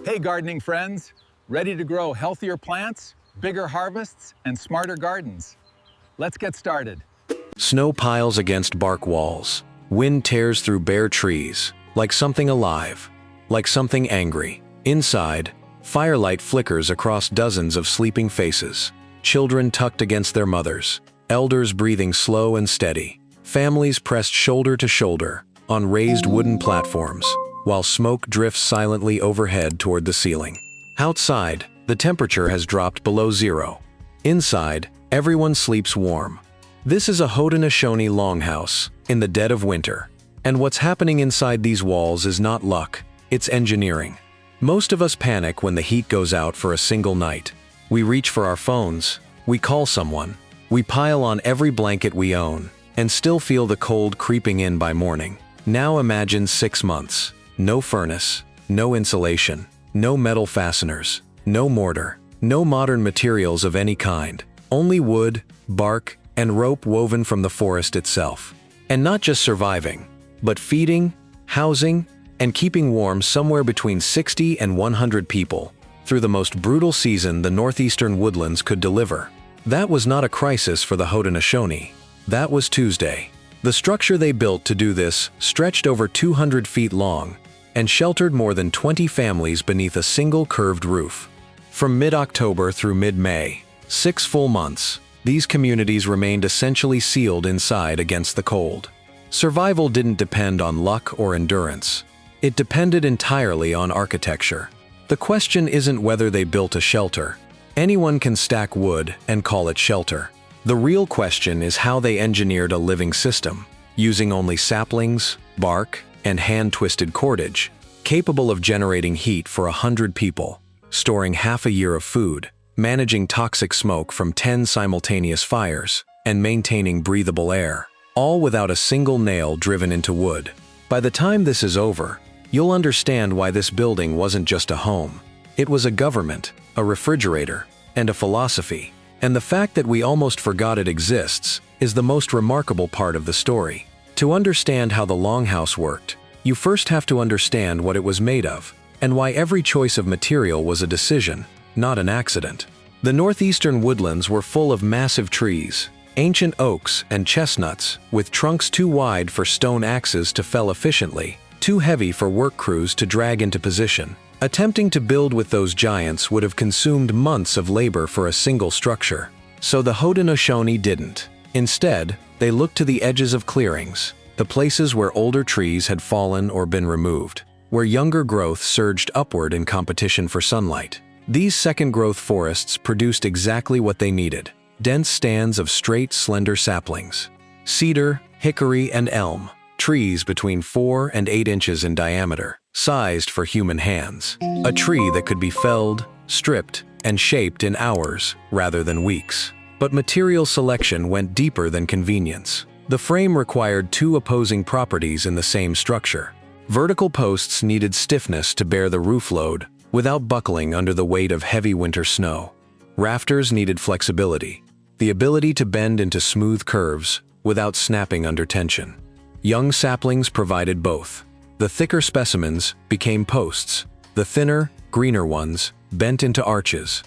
Hey gardening friends, ready to grow healthier plants, bigger harvests, and smarter gardens? Let's get started. Snow piles against bark walls. Wind tears through bare trees, like something alive, like something angry. Inside, firelight flickers across dozens of sleeping faces. Children tucked against their mothers, elders breathing slow and steady. Families pressed shoulder to shoulder on raised wooden platforms, while smoke drifts silently overhead toward the ceiling. Outside, the temperature has dropped below zero. Inside, everyone sleeps warm. This is a Haudenosaunee longhouse in the dead of winter. And what's happening inside these walls is not luck, it's engineering. Most of us panic when the heat goes out for a single night. We reach for our phones, we call someone, we pile on every blanket we own, and still feel the cold creeping in by morning. Now imagine 6 months. No furnace, no insulation, no metal fasteners, no mortar, no modern materials of any kind, only wood, bark, and rope woven from the forest itself. And not just surviving, but feeding, housing, and keeping warm somewhere between 60 and 100 people through the most brutal season the northeastern woodlands could deliver. That was not a crisis for the Haudenosaunee. That was Tuesday. The structure they built to do this stretched over 200 feet long and sheltered more than 20 families beneath a single curved roof. From mid-October through mid-May, 6 full months, these communities remained essentially sealed inside against the cold. Survival didn't depend on luck or endurance. It depended entirely on architecture. The question isn't whether they built a shelter. Anyone can stack wood and call it shelter. The real question is how they engineered a living system, using only saplings, bark, and hand-twisted cordage, capable of generating heat for 100 people, storing half a year of food, managing toxic smoke from 10 simultaneous fires, and maintaining breathable air, all without a single nail driven into wood. By the time this is over, you'll understand why this building wasn't just a home. It was a government, a refrigerator, and a philosophy. And the fact that we almost forgot it exists is the most remarkable part of the story. To understand how the longhouse worked, you first have to understand what it was made of, and why every choice of material was a decision, not an accident. The northeastern woodlands were full of massive trees, ancient oaks and chestnuts, with trunks too wide for stone axes to fell efficiently, too heavy for work crews to drag into position. Attempting to build with those giants would have consumed months of labor for a single structure. So the Haudenosaunee didn't. Instead, they looked to the edges of clearings, the places where older trees had fallen or been removed, where younger growth surged upward in competition for sunlight. These second-growth forests produced exactly what they needed: dense stands of straight, slender saplings. Cedar, hickory, and elm, trees between 4 and 8 inches in diameter, sized for human hands. A tree that could be felled, stripped, and shaped in hours rather than weeks. But material selection went deeper than convenience. The frame required 2 opposing properties in the same structure. Vertical posts needed stiffness to bear the roof load without buckling under the weight of heavy winter snow. Rafters needed flexibility, the ability to bend into smooth curves without snapping under tension. Young saplings provided both. The thicker specimens became posts, the thinner, greener ones bent into arches.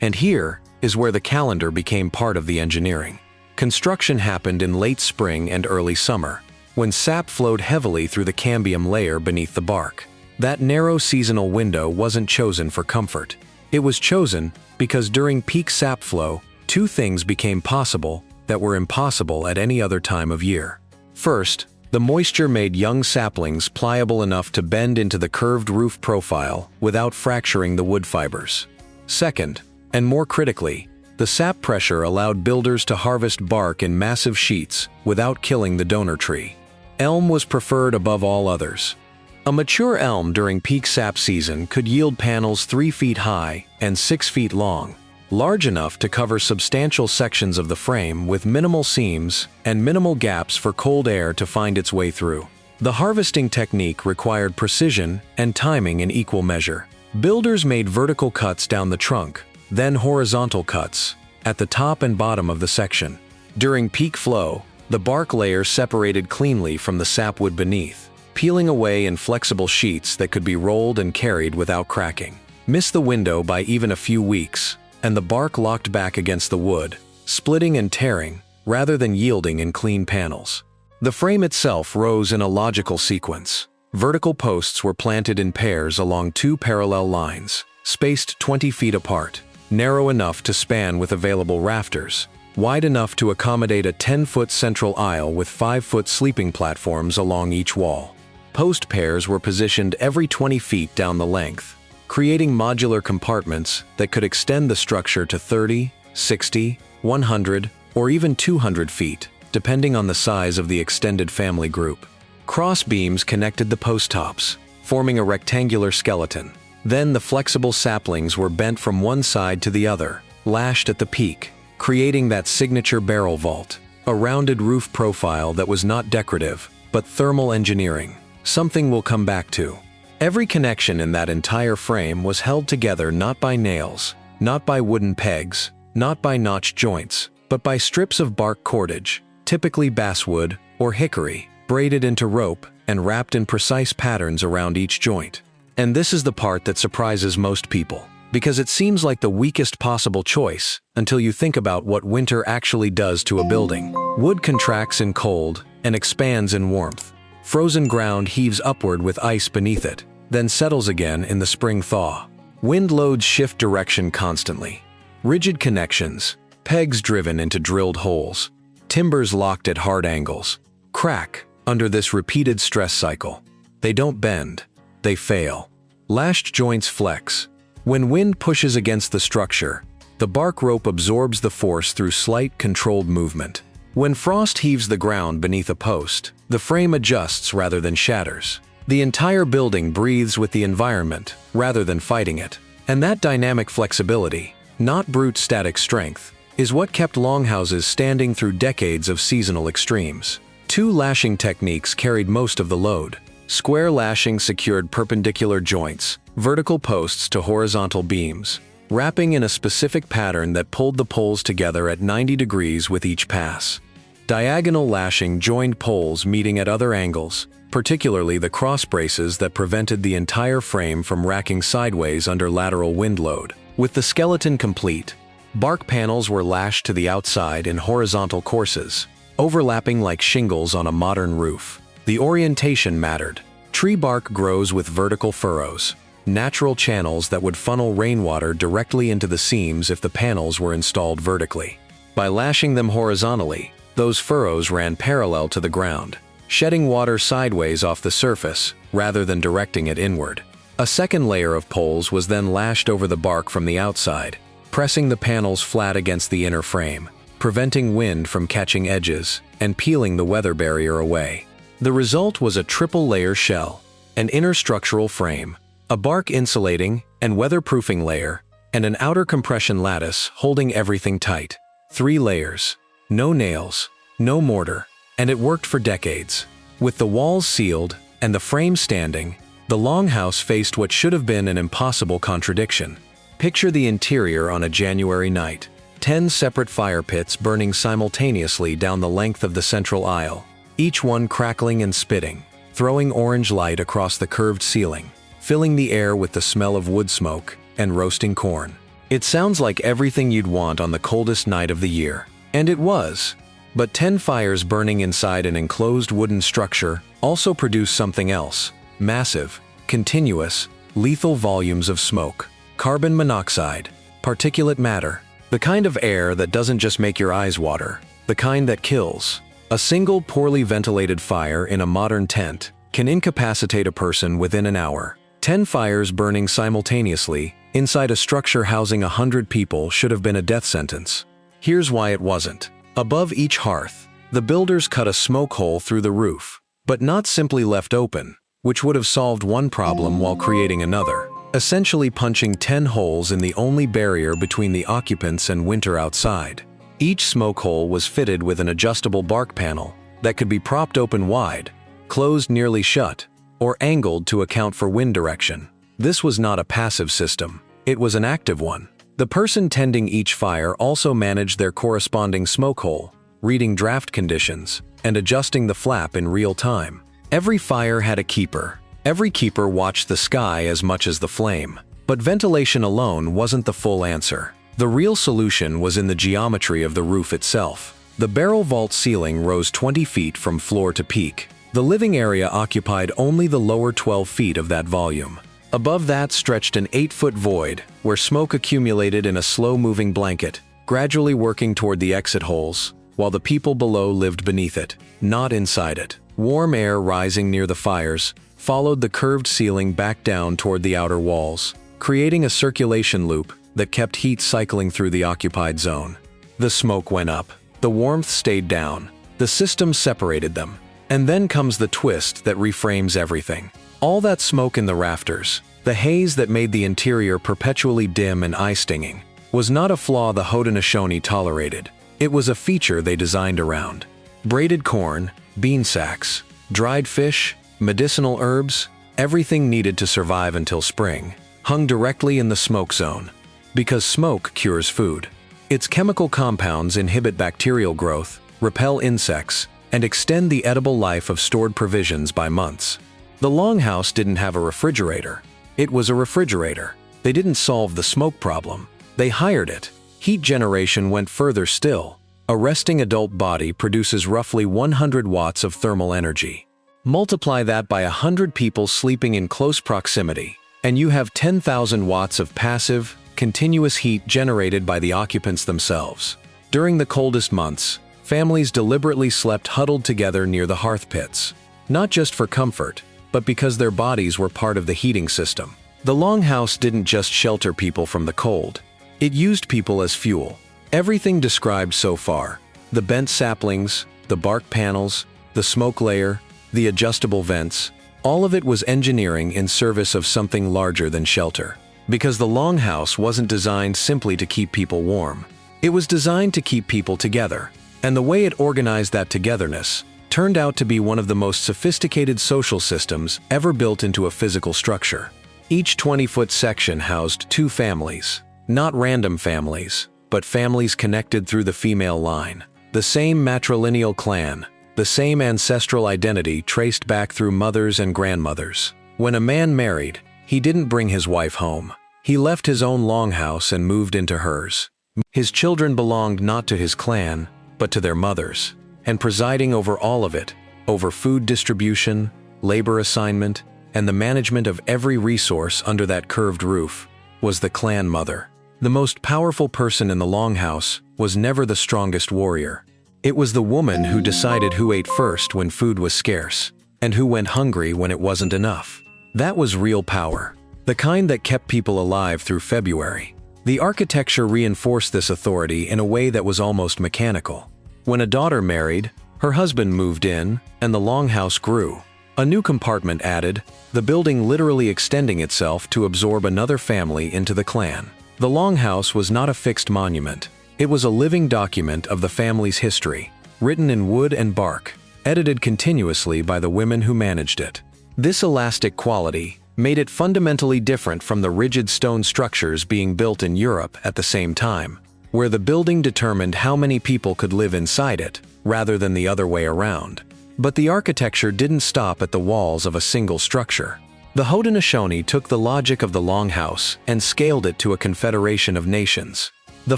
And here is where the calendar became part of the engineering. Construction happened in late spring and early summer, when sap flowed heavily through the cambium layer beneath the bark. That narrow seasonal window wasn't chosen for comfort. It was chosen because during peak sap flow, 2 things became possible that were impossible at any other time of year. First, the moisture made young saplings pliable enough to bend into the curved roof profile without fracturing the wood fibers. Second, and more critically, the sap pressure allowed builders to harvest bark in massive sheets without killing the donor tree. Elm was preferred above all others. A mature elm during peak sap season could yield panels 3 feet high and 6 feet long, large enough to cover substantial sections of the frame with minimal seams and minimal gaps for cold air to find its way through. The harvesting technique required precision and timing in equal measure. Builders made vertical cuts down the trunk, then horizontal cuts at the top and bottom of the section. During peak flow, the bark layer separated cleanly from the sapwood beneath, peeling away in flexible sheets that could be rolled and carried without cracking. Miss the window by even a few weeks, and the bark locked back against the wood, splitting and tearing, rather than yielding in clean panels. The frame itself rose in a logical sequence. Vertical posts were planted in pairs along two parallel lines, spaced 20 feet apart, narrow enough to span with available rafters, wide enough to accommodate a 10-foot central aisle with 5-foot sleeping platforms along each wall. Post pairs were positioned every 20 feet down the length, creating modular compartments that could extend the structure to 30, 60, 100, or even 200 feet, depending on the size of the extended family group. Cross beams connected the post tops, forming a rectangular skeleton. Then the flexible saplings were bent from one side to the other, lashed at the peak, creating that signature barrel vault, a rounded roof profile that was not decorative, but thermal engineering, something we'll come back to. Every connection in that entire frame was held together not by nails, not by wooden pegs, not by notched joints, but by strips of bark cordage, typically basswood or hickory, braided into rope and wrapped in precise patterns around each joint. And this is the part that surprises most people, because it seems like the weakest possible choice until you think about what winter actually does to a building. Wood contracts in cold and expands in warmth. Frozen ground heaves upward with ice beneath it, then settles again in the spring thaw. Wind loads shift direction constantly. Rigid connections, pegs driven into drilled holes, timbers locked at hard angles, crack under this repeated stress cycle. They don't bend, they fail. Lashed joints flex. When wind pushes against the structure, the bark rope absorbs the force through slight, controlled movement. When frost heaves the ground beneath a post, the frame adjusts rather than shatters. The entire building breathes with the environment rather than fighting it. And that dynamic flexibility, not brute static strength, is what kept longhouses standing through decades of seasonal extremes. Two lashing techniques carried most of the load. Square lashing secured perpendicular joints, vertical posts to horizontal beams, wrapping in a specific pattern that pulled the poles together at 90 degrees with each pass. Diagonal lashing joined poles meeting at other angles, particularly the cross braces that prevented the entire frame from racking sideways under lateral wind load. With the skeleton complete, bark panels were lashed to the outside in horizontal courses, overlapping like shingles on a modern roof. The orientation mattered. Tree bark grows with vertical furrows, natural channels that would funnel rainwater directly into the seams if the panels were installed vertically. By lashing them horizontally, those furrows ran parallel to the ground, shedding water sideways off the surface rather than directing it inward. A second layer of poles was then lashed over the bark from the outside, pressing the panels flat against the inner frame, preventing wind from catching edges and peeling the weather barrier away. The result was a triple-layer shell, an inner structural frame, a bark insulating and weatherproofing layer, and an outer compression lattice holding everything tight. 3 layers, no nails, no mortar, and it worked for decades. With the walls sealed and the frame standing, the longhouse faced what should have been an impossible contradiction. Picture the interior on a January night. 10 separate fire pits burning simultaneously down the length of the central aisle, each one crackling and spitting, throwing orange light across the curved ceiling, filling the air with the smell of wood smoke and roasting corn. It sounds like everything you'd want on the coldest night of the year. And it was. But 10 fires burning inside an enclosed wooden structure also produced something else. Massive, continuous, lethal volumes of smoke. Carbon monoxide, particulate matter, the kind of air that doesn't just make your eyes water, the kind that kills. A single poorly ventilated fire in a modern tent can incapacitate a person within an hour. 10 fires burning simultaneously inside a structure housing 100 people should have been a death sentence. Here's why it wasn't. Above each hearth, the builders cut a smoke hole through the roof, but not simply left open, which would have solved one problem while creating another, essentially punching 10 holes in the only barrier between the occupants and winter outside. Each smoke hole was fitted with an adjustable bark panel that could be propped open wide, closed nearly shut, or angled to account for wind direction. This was not a passive system, it was an active one. The person tending each fire also managed their corresponding smoke hole, reading draft conditions, and adjusting the flap in real time. Every fire had a keeper. Every keeper watched the sky as much as the flame. But ventilation alone wasn't the full answer. The real solution was in the geometry of the roof itself. The barrel vault ceiling rose 20 feet from floor to peak. The living area occupied only the lower 12 feet of that volume. Above that stretched an 8-foot void, where smoke accumulated in a slow-moving blanket, gradually working toward the exit holes, while the people below lived beneath it, not inside it. Warm air rising near the fires followed the curved ceiling back down toward the outer walls, creating a circulation loop that kept heat cycling through the occupied zone. The smoke went up. The warmth stayed down. The system separated them. And then comes the twist that reframes everything. All that smoke in the rafters, the haze that made the interior perpetually dim and eye-stinging, was not a flaw the Haudenosaunee tolerated. It was a feature they designed around. Braided corn, bean sacks, dried fish, medicinal herbs, everything needed to survive until spring, hung directly in the smoke zone. Because smoke cures food. Its chemical compounds inhibit bacterial growth, repel insects, and extend the edible life of stored provisions by months. The longhouse didn't have a refrigerator. It was a refrigerator. They didn't solve the smoke problem. They hired it. Heat generation went further still. A resting adult body produces roughly 100 watts of thermal energy. Multiply that by 100 people sleeping in close proximity, and you have 10,000 watts of passive, continuous heat generated by the occupants themselves. During the coldest months, families deliberately slept huddled together near the hearth pits, not just for comfort, but because their bodies were part of the heating system. The longhouse didn't just shelter people from the cold. It used people as fuel. Everything described so far, the bent saplings, the bark panels, the smoke layer, the adjustable vents, all of it was engineering in service of something larger than shelter. Because the longhouse wasn't designed simply to keep people warm. It was designed to keep people together. And the way it organized that togetherness turned out to be one of the most sophisticated social systems ever built into a physical structure. Each 20-foot section housed 2 families. Not random families, but families connected through the female line. The same matrilineal clan, the same ancestral identity traced back through mothers and grandmothers. When a man married, he didn't bring his wife home. He left his own longhouse and moved into hers. His children belonged not to his clan, but to their mothers. And presiding over all of it, over food distribution, labor assignment, and the management of every resource under that curved roof, was the clan mother. The most powerful person in the longhouse was never the strongest warrior. It was the woman who decided who ate first when food was scarce, and who went hungry when it wasn't enough. That was real power, the kind that kept people alive through February. The architecture reinforced this authority in a way that was almost mechanical. When a daughter married, her husband moved in, and the longhouse grew. A new compartment added, the building literally extending itself to absorb another family into the clan. The longhouse was not a fixed monument. It was a living document of the family's history, written in wood and bark, edited continuously by the women who managed it. This elastic quality made it fundamentally different from the rigid stone structures being built in Europe at the same time, where the building determined how many people could live inside it, rather than the other way around. But the architecture didn't stop at the walls of a single structure. The Haudenosaunee took the logic of the longhouse and scaled it to a confederation of nations. The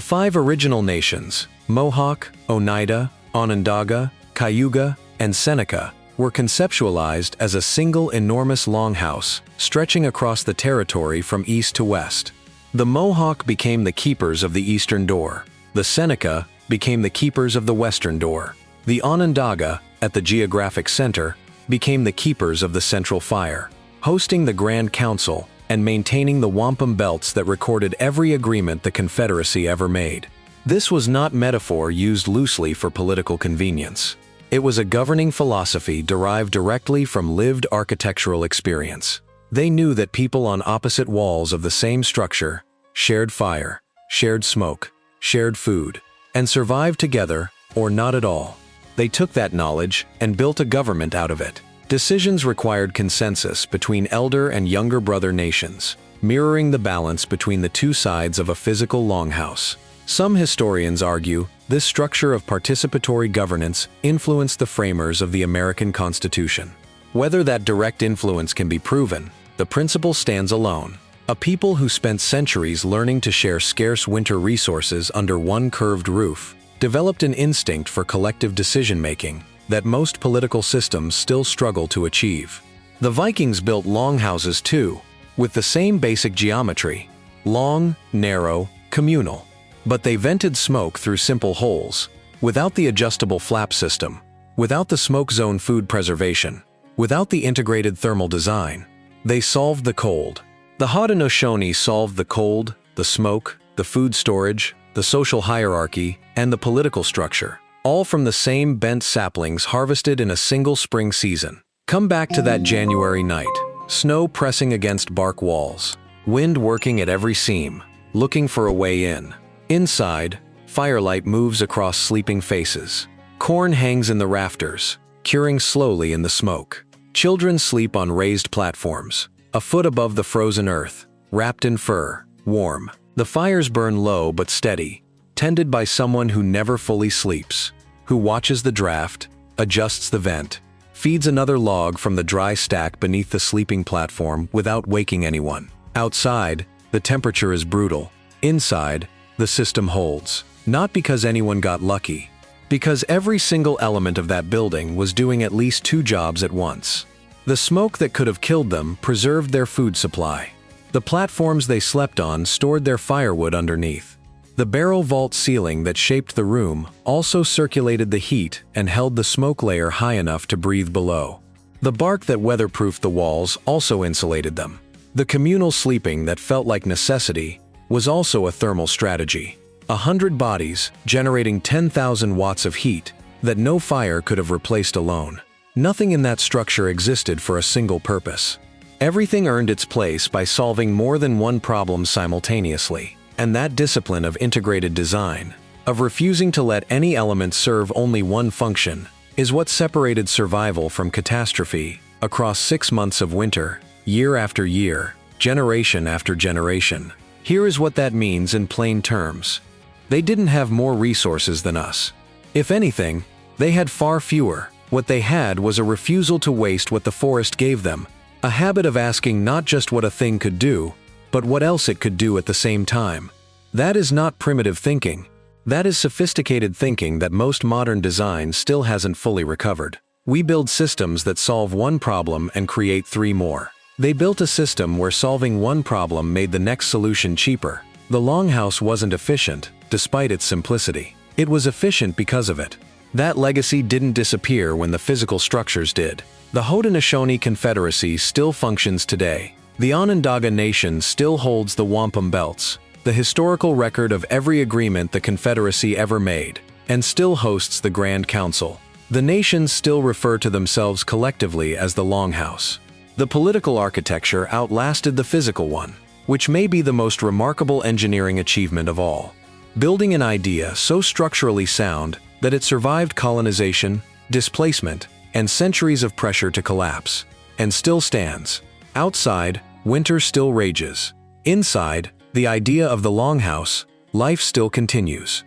5 original nations, Mohawk, Oneida, Onondaga, Cayuga, and Seneca, were conceptualized as a single enormous longhouse stretching across the territory from east to west. The Mohawk became the keepers of the eastern door. The Seneca became the keepers of the western door. The Onondaga, at the geographic center, became the keepers of the central fire, hosting the Grand Council and maintaining the wampum belts that recorded every agreement the Confederacy ever made. This was not metaphor used loosely for political convenience. It was a governing philosophy derived directly from lived architectural experience. They knew that people on opposite walls of the same structure shared fire, shared smoke, shared food, and survived together or not at all. They took that knowledge and built a government out of it. Decisions required consensus between elder and younger brother nations, mirroring the balance between the 2 sides of a physical longhouse. Some historians argue this structure of participatory governance influenced the framers of the American Constitution. Whether that direct influence can be proven, the principle stands alone. A people who spent centuries learning to share scarce winter resources under one curved roof, developed an instinct for collective decision-making that most political systems still struggle to achieve. The Vikings built longhouses too, with the same basic geometry: long, narrow, communal. But they vented smoke through simple holes, without the adjustable flap system, without the smoke zone food preservation, without the integrated thermal design. They solved the cold. The Haudenosaunee solved the cold, the smoke, the food storage, the social hierarchy, and the political structure, all from the same bent saplings harvested in a single spring season. Come back to that January night, snow pressing against bark walls, wind working at every seam, looking for a way in. Inside, firelight moves across sleeping faces. Corn hangs in the rafters, curing slowly in the smoke. Children sleep on raised platforms, a foot above the frozen earth, wrapped in fur, warm. The fires burn low but steady, tended by someone who never fully sleeps, who watches the draft, adjusts the vent, feeds another log from the dry stack beneath the sleeping platform without waking anyone. Outside, the temperature is brutal. Inside, the system holds. Not because anyone got lucky, because every single element of that building was doing at least two jobs at once. The smoke that could have killed them preserved their food supply. The platforms they slept on stored their firewood underneath. The barrel vault ceiling that shaped the room also circulated the heat and held the smoke layer high enough to breathe below. The bark that weatherproofed the walls also insulated them. The communal sleeping that felt like necessity was also a thermal strategy. 100 bodies generating 10,000 watts of heat that no fire could have replaced alone. Nothing in that structure existed for a single purpose. Everything earned its place by solving more than one problem simultaneously. And that discipline of integrated design, of refusing to let any element serve only one function, is what separated survival from catastrophe across 6 months of winter, year after year, generation after generation. Here is what that means in plain terms. They didn't have more resources than us. If anything, they had far fewer. What they had was a refusal to waste what the forest gave them, a habit of asking not just what a thing could do, but what else it could do at the same time. That is not primitive thinking. That is sophisticated thinking that most modern design still hasn't fully recovered. We build systems that solve one problem and create 3 more. They built a system where solving one problem made the next solution cheaper. The longhouse wasn't efficient, despite its simplicity. It was efficient because of it. That legacy didn't disappear when the physical structures did. The Haudenosaunee Confederacy still functions today. The Onondaga Nation still holds the wampum belts, the historical record of every agreement the Confederacy ever made, and still hosts the Grand Council. The nations still refer to themselves collectively as the Longhouse. The political architecture outlasted the physical one, which may be the most remarkable engineering achievement of all. Building an idea so structurally sound that it survived colonization, displacement, and centuries of pressure to collapse, and still stands. Outside, winter still rages. Inside, the idea of the longhouse, life still continues.